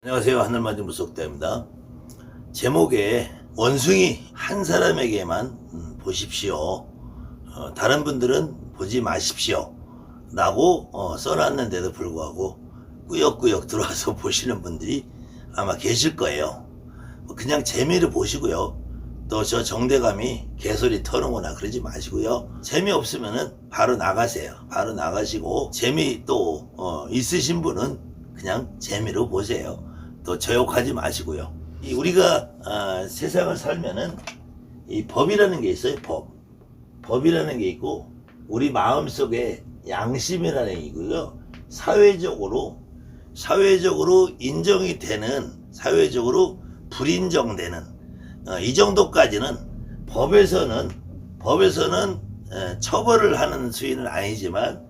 안녕하세요. 하늘맞은 무속대입니다. 제목에 원숭이 한 사람에게만 보십시오. 다른 분들은 보지 마십시오. 라고 써놨는데도 불구하고 꾸역꾸역 들어와서 보시는 분들이 아마 계실 거예요. 그냥 재미를 보시고요. 또 저 정대감이 개소리 터는구나 그러지 마시고요. 재미없으면은 바로 나가세요. 바로 나가시고 재미 또 있으신 분은 그냥 재미로 보세요. 또 저욕하지 마시고요. 우리가 세상을 살면은 이 법이라는 게 있어요. 법이라는 게 있고 우리 마음속에 양심이라는 게 있고요. 사회적으로 인정이 되는, 사회적으로 불인정되는 이 정도까지는 법에서는 처벌을 하는 수위는 아니지만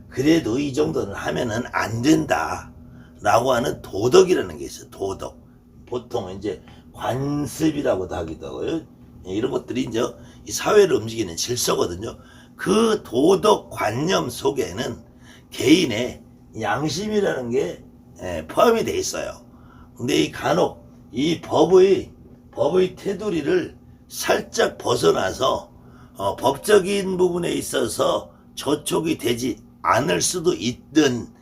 그래도 이 정도는 하면은 안 된다 라고 하는 도덕이라는 게 있어요. 도덕. 보통 이제 관습이라고도 하기도 하고요. 이런 것들이 이제 이 사회를 움직이는 질서거든요. 그 도덕 관념 속에는 개인의 양심이라는 게 포함이 돼 있어요. 근데 이 간혹 이 법의 테두리를 살짝 벗어나서 법적인 부분에 있어서 저촉이 되지 않을 수도 있던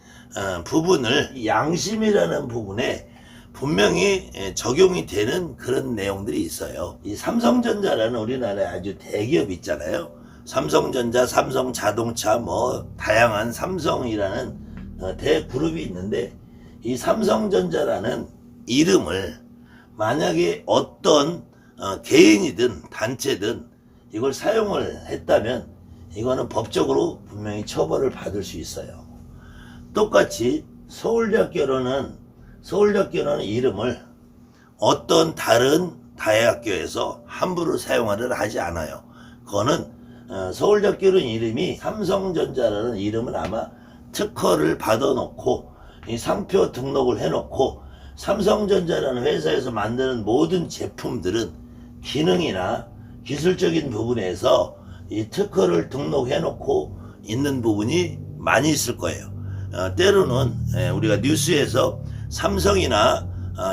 부분을 양심이라는 부분에 분명히 적용이 되는 그런 내용들이 있어요. 이 삼성전자라는 우리나라에 아주 대기업 있잖아요. 삼성전자, 삼성자동차, 다양한 삼성이라는 대그룹이 있는데 이 삼성전자라는 이름을 만약에 어떤 개인이든 단체든 이걸 사용을 했다면 이거는 법적으로 분명히 처벌을 받을 수 있어요. 똑같이 서울대학교는 이름을 어떤 다른 대학교에서 함부로 사용을 하지 않아요. 그거는 서울대학교는 이름이 삼성전자라는 이름을 아마 특허를 받아놓고 이 상표 등록을 해놓고 삼성전자라는 회사에서 만드는 모든 제품들은 기능이나 기술적인 부분에서 이 특허를 등록해놓고 있는 부분이 많이 있을 거예요. 때로는 우리가 뉴스에서 삼성이나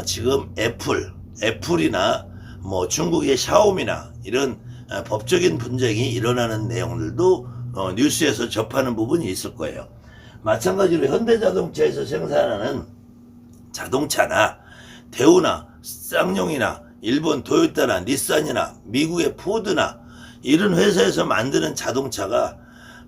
지금 애플이나 중국의 샤오미나 이런 법적인 분쟁이 일어나는 내용들도 뉴스에서 접하는 부분이 있을 거예요. 마찬가지로 현대자동차에서 생산하는 자동차나 대우나 쌍용이나 일본 토요타나 닛산이나 미국의 포드나 이런 회사에서 만드는 자동차가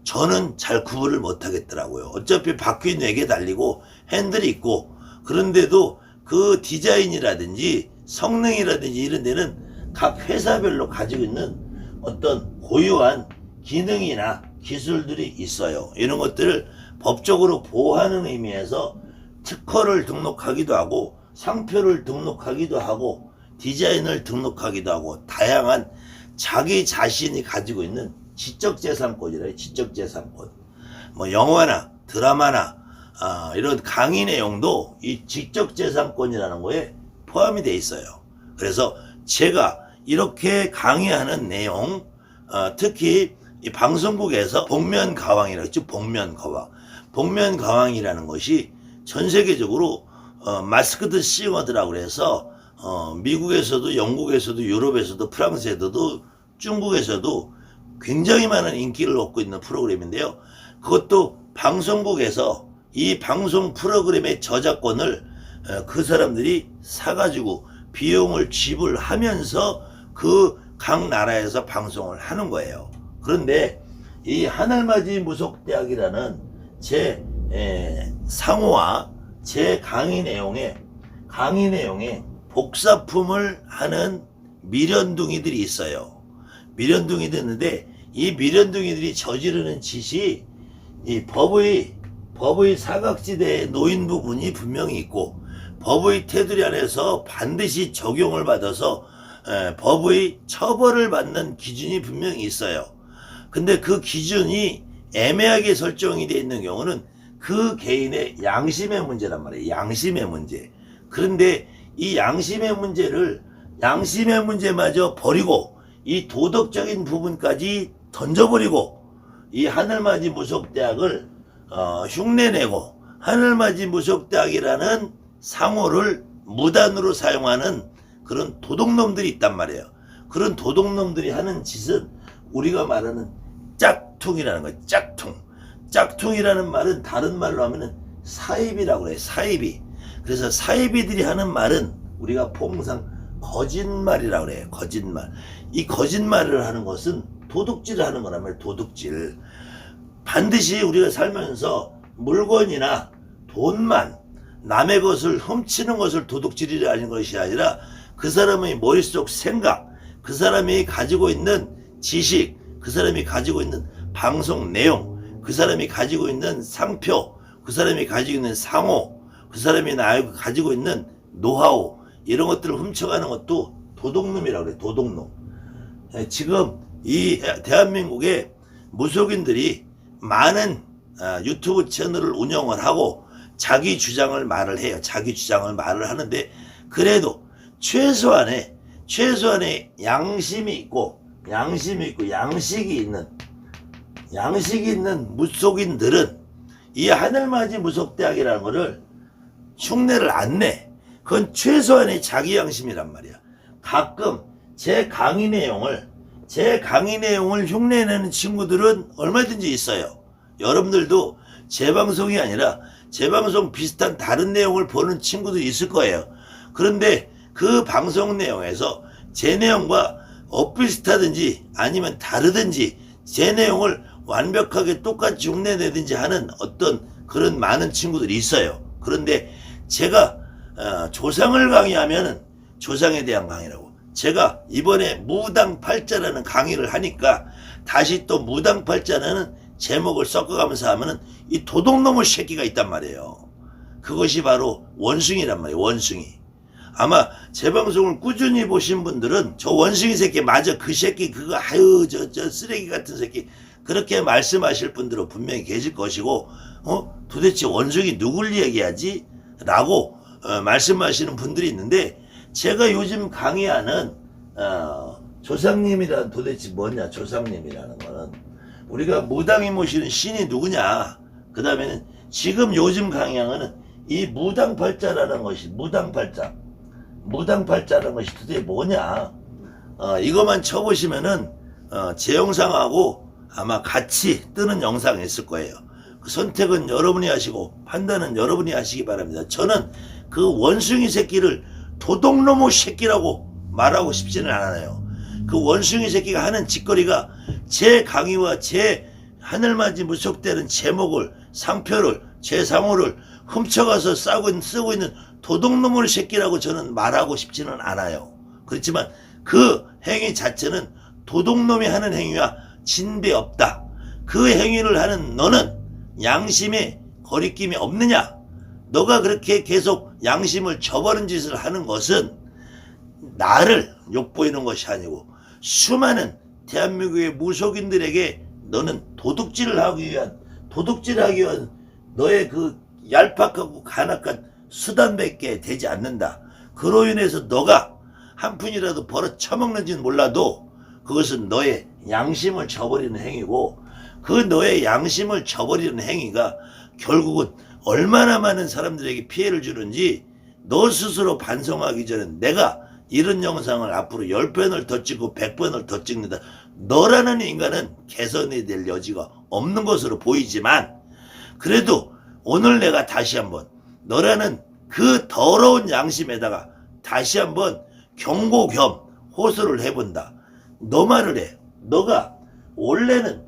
저는 잘 구분을 못하겠더라고요. 어차피 바퀴 4개 달리고 핸들이 있고 그런데도 그 디자인이라든지 성능이라든지 이런 데는 각 회사별로 가지고 있는 어떤 고유한 기능이나 기술들이 있어요. 이런 것들을 법적으로 보호하는 의미에서 특허를 등록하기도 하고 상표를 등록하기도 하고 디자인을 등록하기도 하고 다양한 자기 자신이 가지고 있는 지적재산권이래요. 지적재산권. 영화나 드라마나 이런 강의 내용도 이 지적재산권이라는 거에 포함이 돼 있어요. 그래서 제가 이렇게 강의하는 내용, 특히 이 방송국에서 복면가왕이라고 했죠. 복면가왕이라는 것이 전 세계적으로 마스크드 싱어드라고 그래서 미국에서도 영국에서도 유럽에서도 프랑스에서도 중국에서도 굉장히 많은 인기를 얻고 있는 프로그램인데요. 그것도 방송국에서 이 방송 프로그램의 저작권을 그 사람들이 사가지고 비용을 지불하면서 그 각 나라에서 방송을 하는 거예요. 그런데 이 하늘맞이 무속대학이라는 제 상호와 제 강의 내용에 복사품을 하는 미련둥이들이 있어요. 미련둥이들이 있는데 이 미련둥이들이 저지르는 짓이 이 법의 사각지대에 놓인 부분이 분명히 있고 법의 테두리 안에서 반드시 적용을 받아서 법의 처벌을 받는 기준이 분명히 있어요. 근데 그 기준이 애매하게 설정이 되어 있는 경우는 그 개인의 양심의 문제란 말이에요. 양심의 문제. 그런데 이 양심의 문제마저 버리고 이 도덕적인 부분까지 던져버리고 이 하늘맞이 무속대학을 흉내내고 하늘맞이 무속대학이라는 상호를 무단으로 사용하는 그런 도둑놈들이 있단 말이에요. 그런 도둑놈들이 하는 짓은 우리가 말하는 짝퉁이라는 거예요. 짝퉁이라는 말은 다른 말로 하면은 사이비라고 그래요. 사이비. 그래서 사이비들이 하는 말은 우리가 통상 거짓말이라고 그래요. 거짓말. 이 거짓말을 하는 것은 도둑질을 하는 거란 말이에요. 도둑질. 반드시 우리가 살면서 물건이나 돈만 남의 것을 훔치는 것을 도둑질이라는 것이 아니라 그 사람의 머릿속 생각, 그 사람이 가지고 있는 지식, 그 사람이 가지고 있는 방송 내용, 그 사람이 가지고 있는 상표, 그 사람이 가지고 있는 상호, 그 사람이 가지고 있는 노하우, 이런 것들을 훔쳐가는 것도 도둑놈이라고 그래요. 도둑놈. 지금 이 대한민국에 무속인들이 많은 유튜브 채널을 운영을 하고 자기 주장을 말을 해요. 자기 주장을 말을 하는데 그래도 최소한의 양심이 있고 양식이 있는 무속인들은 이 하늘맞이 무속대학이라는 거를 흉내를 안 내. 그건 최소한의 자기 양심이란 말이야. 가끔 제 강의 내용을 흉내내는 친구들은 얼마든지 있어요. 여러분들도 제 방송이 아니라 제 방송 비슷한 다른 내용을 보는 친구들이 있을 거예요. 그런데 그 방송 내용에서 제 내용과 엇비슷하든지 아니면 다르든지 제 내용을 완벽하게 똑같이 흉내내든지 하는 어떤 그런 많은 친구들이 있어요. 그런데 제가 조상을 강의하면은 조상에 대한 강의라고, 제가 이번에 무당팔자라는 강의를 하니까 다시 또 무당팔자라는 제목을 섞어가면서 하면은 이 도둑놈의 새끼가 있단 말이에요. 그것이 바로 원숭이란 말이에요. 원숭이. 아마 제 방송을 꾸준히 보신 분들은 저 원숭이 새끼 맞아, 그 새끼 그거 아유 저 쓰레기 같은 새끼, 그렇게 말씀하실 분들은 분명히 계실 것이고, 도대체 원숭이 누굴 얘기하지? 라고 말씀하시는 분들이 있는데, 제가 요즘 강의하는 조상님이란 도대체 뭐냐? 조상님이라는 거는 우리가 무당이 모시는 신이 누구냐? 그 다음에는 지금 요즘 강의하는 이 무당팔자라는 것이, 무당팔자라는 것이 도대체 뭐냐? 이것만 쳐보시면은 제 영상하고 아마 같이 뜨는 영상이 있을 거예요. 그 선택은 여러분이 하시고 판단은 여러분이 하시기 바랍니다. 저는 그 원숭이 새끼를 도둑놈의 새끼라고 말하고 싶지는 않아요. 그 원숭이 새끼가 하는 짓거리가 제 강의와 제 하늘맞이 무속되는 제목을, 상표를, 제 상호를 훔쳐가서 쓰고 있는 도둑놈의 새끼라고 저는 말하고 싶지는 않아요. 그렇지만 그 행위 자체는 도둑놈이 하는 행위와 진배 없다. 그 행위를 하는 너는 양심에 거리낌이 없느냐? 너가 그렇게 계속 양심을 저버린 짓을 하는 것은 나를 욕보이는 것이 아니고 수많은 대한민국의 무속인들에게 너는 도둑질하기 위한 너의 그 얄팍하고 간악한 수단밖에 되지 않는다. 그로 인해서 너가 한 푼이라도 벌어 처먹는지는 몰라도 그것은 너의 양심을 저버리는 행위고, 그 너의 양심을 저버리는 행위가 결국은 얼마나 많은 사람들에게 피해를 주는지 너 스스로 반성하기 전에 내가 이런 영상을 앞으로 10편을 더 찍고 100편을 더 찍는다. 너라는 인간은 개선이 될 여지가 없는 것으로 보이지만, 그래도 오늘 내가 다시 한번 너라는 그 더러운 양심에다가 다시 한번 경고 겸 호소를 해본다. 너 말을 해. 너가 원래는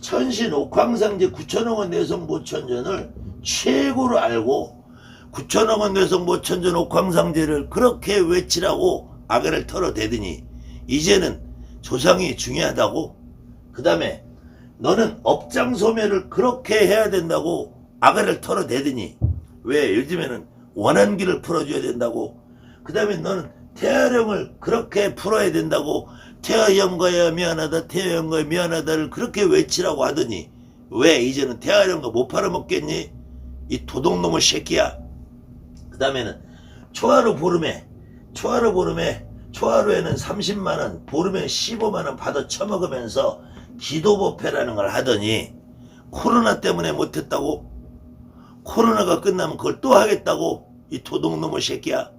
천신 옥황상제 9천억 원 내성 모천전을 최고로 알고 9천억 원 내성 모천전 옥황상제를 그렇게 외치라고 아가를 털어대더니 이제는 조상이 중요하다고, 그 다음에 너는 업장 소멸을 그렇게 해야 된다고 아가를 털어대더니, 왜 요즘에는 원한기를 풀어줘야 된다고, 그 다음에 너는 태아령을 그렇게 풀어야 된다고 태아영가야 미안하다, 태아영가야 미안하다를 그렇게 외치라고 하더니 왜 이제는 태아령가 못 팔아먹겠니? 이 도둑놈의 새끼야. 그 다음에는 초하루 보름에 초하루에는 30만원, 보름에 15만원 받아 처먹으면서 기도법회라는 걸 하더니 코로나 때문에 못했다고? 코로나가 끝나면 그걸 또 하겠다고? 이 도둑놈의 새끼야.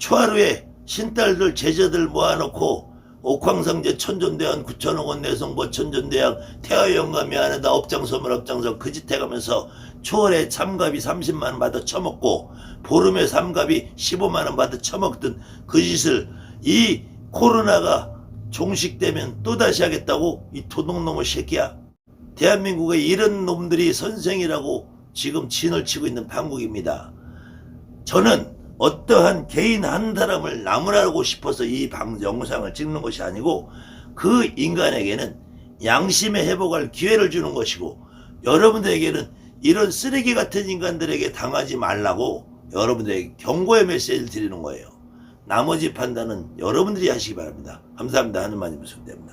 초하루에 신딸들 제자들 모아놓고 옥황상제 천존대왕 9천억 원 내성보 천존대왕 태화영감이 안에다 업장서물 업장서 그 짓 해가면서 초월에 삼갑이 30만원 받아 처먹고 보름에 삼갑이 15만원 받아 처먹던 그 짓을 이 코로나가 종식되면 또다시 하겠다고? 이 도둑놈의 새끼야. 대한민국에 이런 놈들이 선생이라고 지금 진을 치고 있는 판국입니다. 저는 어떠한 개인 한 사람을 나무라고 싶어서 이 영상을 찍는 것이 아니고 그 인간에게는 양심의 회복할 기회를 주는 것이고 여러분들에게는 이런 쓰레기 같은 인간들에게 당하지 말라고 여러분들에게 경고의 메시지를 드리는 거예요. 나머지 판단은 여러분들이 하시기 바랍니다. 감사합니다. 하늘만이 무속됩니다.